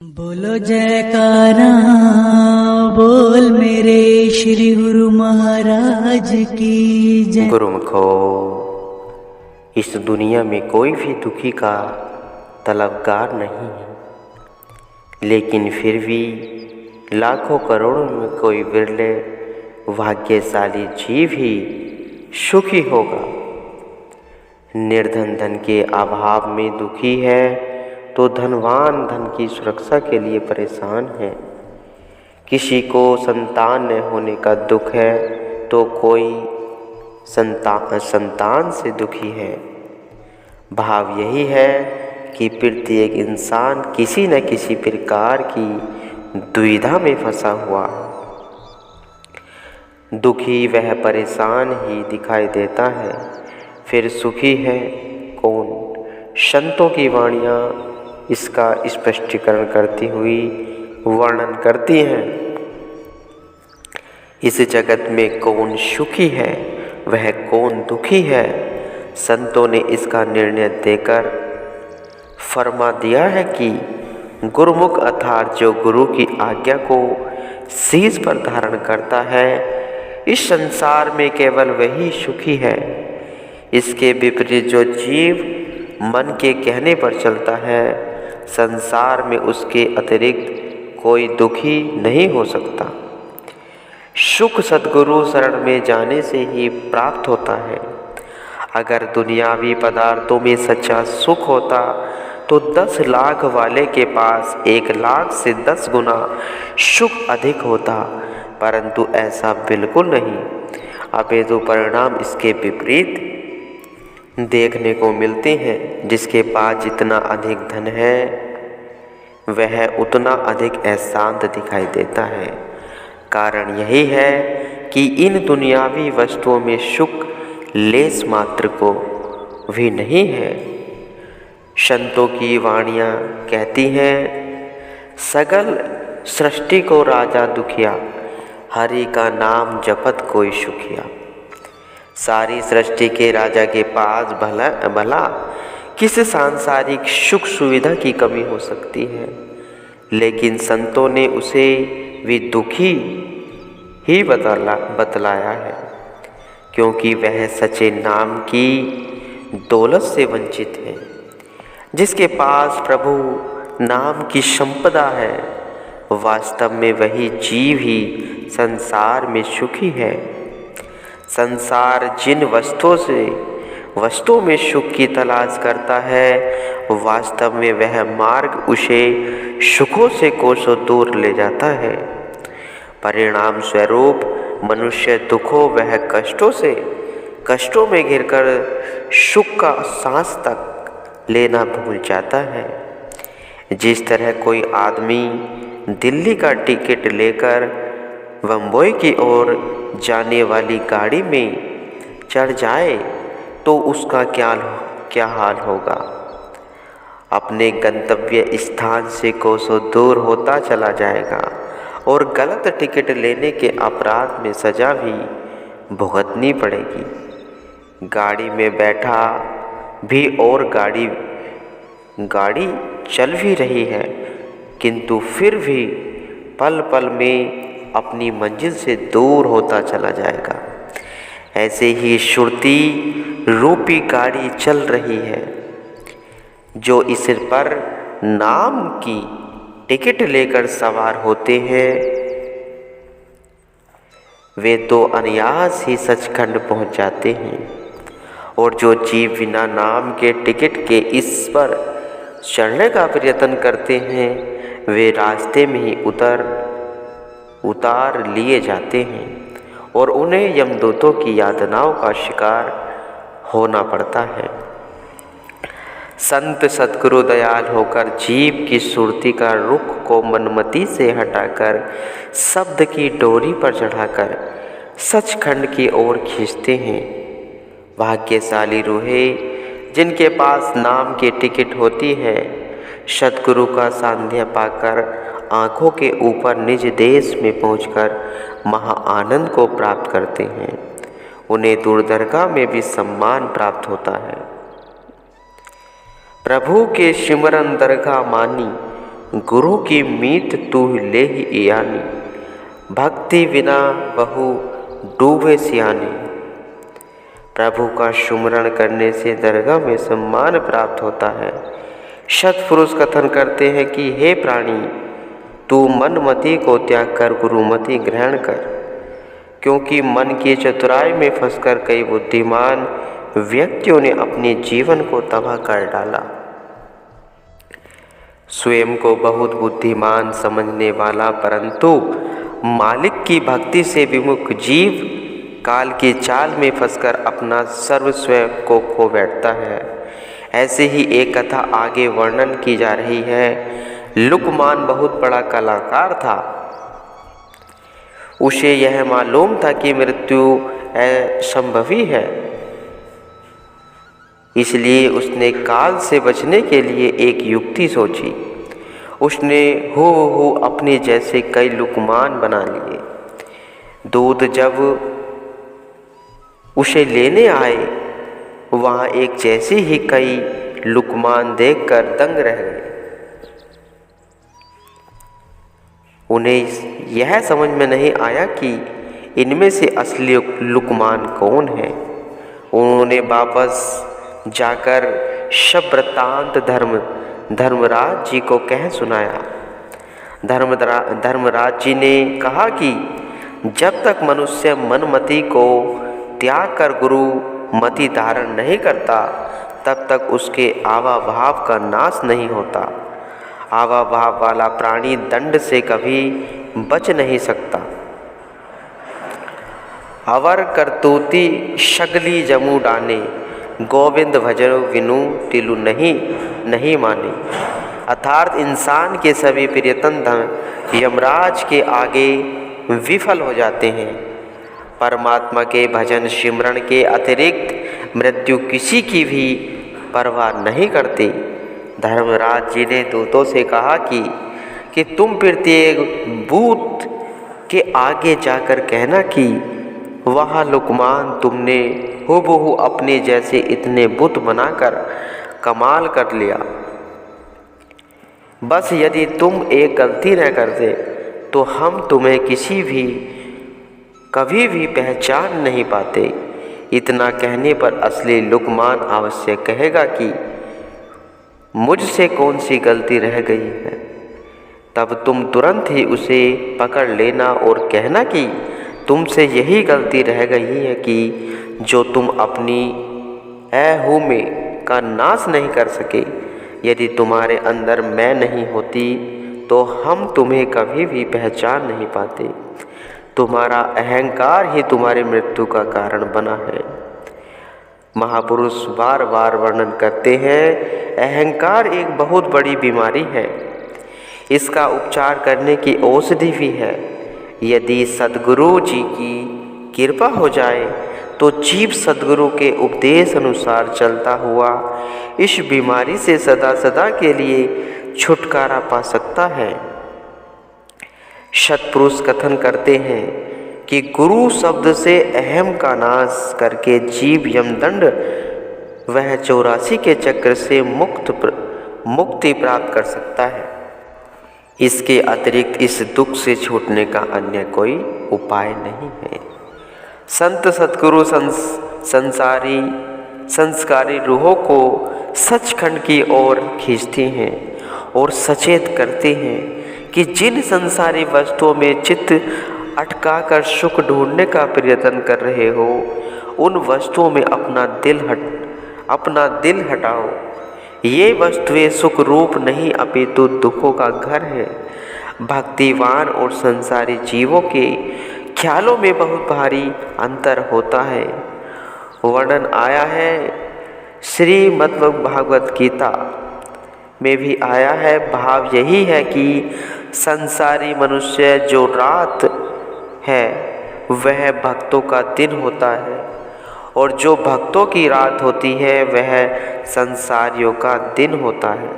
बोलो जयकारा बोल मेरे श्री गुरु महाराज की जय। गुरुमुखो, इस दुनिया में कोई भी दुखी का तलबगार नहीं है, लेकिन फिर भी लाखों करोड़ों में कोई बिरले भाग्यशाली जीव ही सुखी होगा। निर्धन धन के अभाव में दुखी है तो धनवान धन की सुरक्षा के लिए परेशान है। किसी को संतान न होने का दुख है तो कोई संतान से दुखी है। भाव यही है कि प्रत्येक इंसान किसी न किसी प्रकार की दुविधा में फंसा हुआ है। दुखी वह परेशान ही दिखाई देता है, फिर सुखी है कौन। संतों की वाणियाँ इसका स्पष्टीकरण करती हुई वर्णन करती हैं। इस जगत में कौन सुखी है, वह कौन दुखी है, संतों ने इसका निर्णय देकर फरमा दिया है कि गुरुमुख अर्थात जो गुरु की आज्ञा को शीश पर धारण करता है, इस संसार में केवल वही सुखी है। इसके विपरीत जो जीव मन के कहने पर चलता है, संसार में उसके अतिरिक्त कोई दुखी नहीं हो सकता। सुख सद्गुरु शरण में जाने से ही प्राप्त होता है। अगर दुनियावी पदार्थों में सच्चा सुख होता तो 10 लाख वाले के पास 1 लाख से 10 गुना सुख अधिक होता, परंतु ऐसा बिल्कुल नहीं। अपितु परिणाम इसके विपरीत देखने को मिलते हैं। जिसके पास जितना अधिक धन है वह उतना अधिक अशांत दिखाई देता है। कारण यही है कि इन दुनियावी वस्तुओं में सुख लेस मात्र को भी नहीं है। संतों की वाणियाँ कहती हैं, सगल सृष्टि को राजा दुखिया, हरि का नाम जपत कोई सुखिया। सारी सृष्टि के राजा के पास भला किस सांसारिक सुख सुविधा की कमी हो सकती है, लेकिन संतों ने उसे भी दुखी ही बतलाया है, क्योंकि वह सच्चे नाम की दौलत से वंचित है। जिसके पास प्रभु नाम की संपदा है, वास्तव में वही जीव ही संसार में सुखी है। संसार जिन वस्तुओं में सुख की तलाश करता है, वास्तव में वह मार्ग उसे सुखों से कोसों दूर ले जाता है। परिणाम स्वरूप मनुष्य दुखों वह कष्टों में घिरकर सुख का सांस तक लेना भूल जाता है। जिस तरह कोई आदमी दिल्ली का टिकट लेकर बम्बई की ओर जाने वाली गाड़ी में चढ़ जाए तो उसका क्या हाल होगा। अपने गंतव्य स्थान से कोसों दूर होता चला जाएगा और गलत टिकट लेने के अपराध में सजा भी भुगतनी पड़ेगी। गाड़ी में बैठा भी और गाड़ी चल भी रही है, किंतु फिर भी पल पल में अपनी मंजिल से दूर होता चला जाएगा। ऐसे ही सुरती रूपी गाड़ी चल रही है। जो इस पर नाम की टिकट लेकर सवार होते हैं, वे तो अनायास ही सचखंड पहुंच जाते हैं, और जो जीव बिना नाम के टिकट के इस पर चढ़ने का प्रयत्न करते हैं, वे रास्ते में ही उतार लिए जाते हैं और उन्हें यमदूतों की यातनाओं का शिकार होना पड़ता है। संत सद्गुरु दयाल होकर जीव की सुरती का रुख को मनमति से हटाकर शब्द की डोरी पर चढ़ाकर सचखंड की ओर खींचते हैं। भाग्यशाली रूहें जिनके पास नाम की टिकट होती है, सद्गुरु का सानिध्य पाकर आँखों के ऊपर निज देश में पहुंचकर महा आनंद को प्राप्त करते हैं। उन्हें दूरदरगाह में भी सम्मान प्राप्त होता है। प्रभु के सिमरन दरगाह मानी, गुरु की मीत तू ले ही यानी, भक्ति बिना बहु डूबे सियानी। प्रभु का सुमरण करने से दरगाह में सम्मान प्राप्त होता है। सत्पुरुष कथन करते हैं कि हे प्राणी, तू मनमति को त्याग कर गुरुमति ग्रहण कर, क्योंकि मन की चतुराई में फंसकर कई बुद्धिमान व्यक्तियों ने अपने जीवन को तबाह कर डाला। स्वयं को बहुत बुद्धिमान समझने वाला परंतु मालिक की भक्ति से विमुख जीव काल की चाल में फंसकर अपना सर्वस्व को खो बैठता है। ऐसे ही एक कथा आगे वर्णन की जा रही है। लुकमान बहुत बड़ा कलाकार था। उसे यह मालूम था कि मृत्यु असंभवी है, इसलिए उसने काल से बचने के लिए एक युक्ति सोची। उसने हो अपने जैसे कई लुकमान बना लिए। दूत जब उसे लेने आए, वहाँ एक जैसे ही कई लुकमान देखकर दंग रह गए। उन्हें यह समझ में नहीं आया कि इनमें से असली लुकमान कौन है। उन्होंने वापस जाकर सब वृत्तांत धर्मराज जी को कह सुनाया। धर्मराज जी ने कहा कि जब तक मनुष्य मनमति को त्याग कर गुरु मति धारण नहीं करता, तब तक उसके आवाभाव का नाश नहीं होता। आवाभाव वाला प्राणी दंड से कभी बच नहीं सकता। अवर करतूती शगली जमू डाने, गोविंद भजन विनु तिलु नहीं माने। अर्थात इंसान के सभी प्रियतम यमराज के आगे विफल हो जाते हैं। परमात्मा के भजन सिमरण के अतिरिक्त मृत्यु किसी की भी परवाह नहीं करती। धर्मराज जी ने दूतों से कहा कि तुम प्रत्येक बूथ के आगे जाकर कहना कि वह लुकमान तुमने हूबहू अपने जैसे इतने बुत बनाकर कमाल कर लिया। बस यदि तुम एक गलती न करते तो हम तुम्हें कभी भी पहचान नहीं पाते। इतना कहने पर असली लुकमान अवश्य कहेगा कि मुझसे कौन सी गलती रह गई है। तब तुम तुरंत ही उसे पकड़ लेना और कहना कि तुमसे यही गलती रह गई है कि जो तुम अपनी हूँ में का नाश नहीं कर सके। यदि तुम्हारे अंदर मैं नहीं होती तो हम तुम्हें कभी भी पहचान नहीं पाते। तुम्हारा अहंकार ही तुम्हारी मृत्यु का कारण बना है। महापुरुष बार बार वर्णन करते हैं, अहंकार एक बहुत बड़ी बीमारी है। इसका उपचार करने की औषधि भी है। यदि सद्गुरु जी की कृपा हो जाए तो जीव सद्गुरु के उपदेश अनुसार चलता हुआ इस बीमारी से सदा सदा के लिए छुटकारा पा सकता है। सत्पुरुष कथन करते हैं कि गुरु शब्द से अहम का नाश करके जीव यमदंड वह 84 के चक्र से मुक्ति प्राप्त कर सकता है। इसके अतिरिक्त इस दुख से छूटने का अन्य कोई उपाय नहीं है। संत सद्गुरु संस्कारी रूहों को सचखंड की ओर खींचते हैं और सचेत करते हैं कि जिन संसारी वस्तुओं में चित्त अटका कर सुख ढूंढने का प्रयत्न कर रहे हो, उन वस्तुओं में अपना दिल हटाओ। ये वस्तुएं सुख रूप नहीं अपितु दुखों का घर है। भक्तिवान और संसारी जीवों के ख्यालों में बहुत भारी अंतर होता है। वर्णन आया है श्रीमद्भागवत गीता में भी आया है। भाव यही है कि संसारी मनुष्य जो रात है वह भक्तों का दिन होता है, और जो भक्तों की रात होती है वह संसारियों का दिन होता है।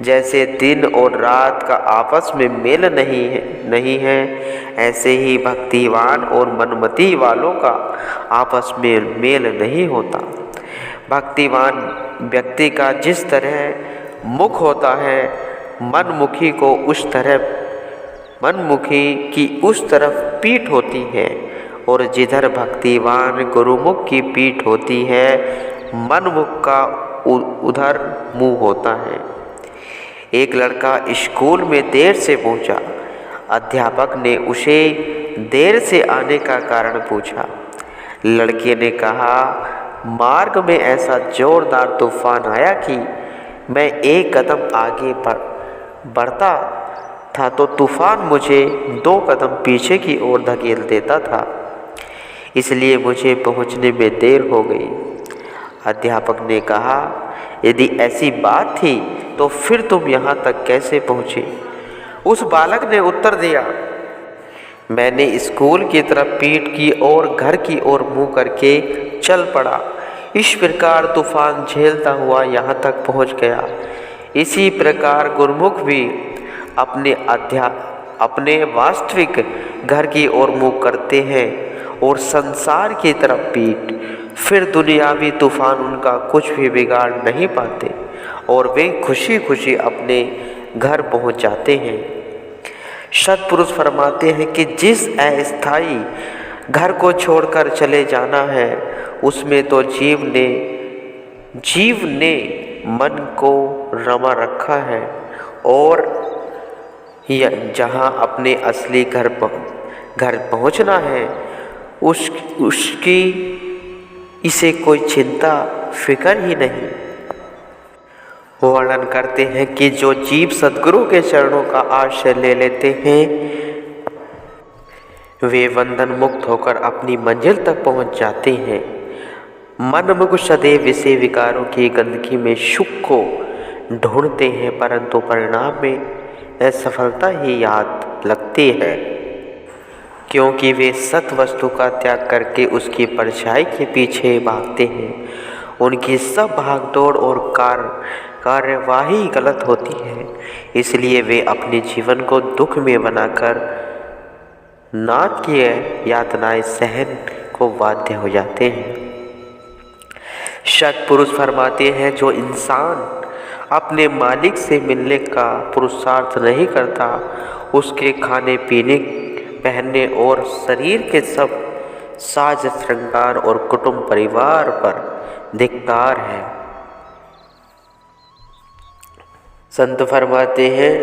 जैसे दिन और रात का आपस में मेल नहीं है, ऐसे ही भक्तिवान और मनमति वालों का आपस में मेल नहीं होता। भक्तिवान व्यक्ति का जिस तरह मुख होता है मनमुखी की उस तरफ पीठ होती है, और जिधर भक्तिवान गुरुमुख की पीठ होती है, मनमुख का उधर मुंह होता है। एक लड़का स्कूल में देर से पहुंचा। अध्यापक ने उसे देर से आने का कारण पूछा। लड़के ने कहा, मार्ग में ऐसा जोरदार तूफान आया कि मैं एक कदम आगे बढ़ता था तो तूफान मुझे 2 कदम पीछे की ओर धकेल देता था, इसलिए मुझे पहुंचने में देर हो गई। अध्यापक ने कहा, यदि ऐसी बात थी तो फिर तुम यहाँ तक कैसे पहुँचे? उस बालक ने उत्तर दिया, मैंने स्कूल की तरफ पीठ की और घर की ओर मुंह करके चल पड़ा। इस प्रकार तूफान झेलता हुआ यहाँ तक पहुँच गया। इसी प्रकार गुरुमुख भी अपने वास्तविक घर की ओर मुंह करते हैं और संसार की तरफ पीठ। फिर दुनियावी तूफान उनका कुछ भी बिगाड़ नहीं पाते और वे खुशी खुशी अपने घर पहुँच जाते हैं। सत्पुरुष फरमाते हैं कि जिस अस्थायी घर को छोड़कर चले जाना है, उसमें तो जीव ने मन को रमा रखा है, और जहाँ अपने असली घर पहुँचना है उसकी इसे कोई चिंता फिक्र ही नहीं। वर्णन करते हैं कि जो जीव सद्गुरु के चरणों का आश्रय ले लेते हैं, वे बंधन मुक्त होकर अपनी मंजिल तक पहुंच जाते हैं। मनमुख सदैव विषय विकारों की गंदगी में सुख को ढूंढते हैं, परंतु परिणाम में असफलता ही याद लगती है, क्योंकि वे सत वस्तु का त्याग करके उसकी परछाई के पीछे भागते हैं। उनकी सब भागदौड़ और कार्यवाही गलत होती है, इसलिए वे अपने जीवन को दुख में बनाकर नाथ की यातनाएं सहन को बाध्य हो जाते हैं। सत्पुरुष फरमाते हैं, जो इंसान अपने मालिक से मिलने का पुरुषार्थ नहीं करता, उसके खाने पीने, पहनने और शरीर के सब साज श्रृंगार और कुटुंब परिवार पर धिक्कार है। संत फरमाते हैं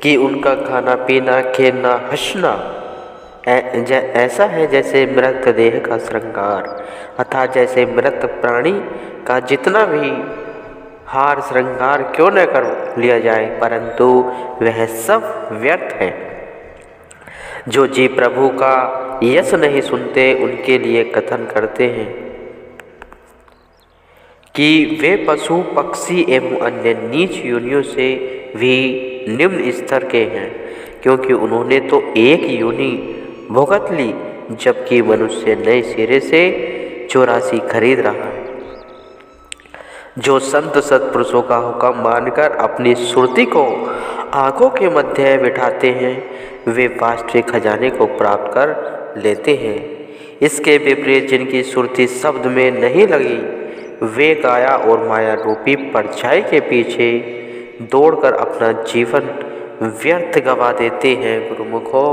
कि उनका खाना पीना, खेलना, हंसना ऐसा है जैसे मृत देह का श्रृंगार, अर्थात जैसे मृत प्राणी का जितना भी हार श्रृंगार क्यों न कर लिया जाए, परंतु वह सब व्यर्थ है। जो जीव प्रभु का यश नहीं सुनते, उनके लिए कथन करते हैं कि वे पशु, पक्षी एवं अन्य नीच योनियों से भी निम्न स्तर के हैं, क्योंकि उन्होंने तो एक योनि भुगत ली, जबकि मनुष्य नए सिरे से 84 खरीद रहा है। जो संत सत्पुरुषों का हुक्म मानकर अपनी सुरती को आंखों के मध्य बिठाते हैं, वे वास्तविक खजाने को प्राप्त कर लेते हैं। इसके विपरीत जिनकी सुरती शब्द में नहीं लगी, वे काया और माया रूपी परछाई के पीछे दौड़कर अपना जीवन व्यर्थ गवा देते हैं। गुरुमुखो।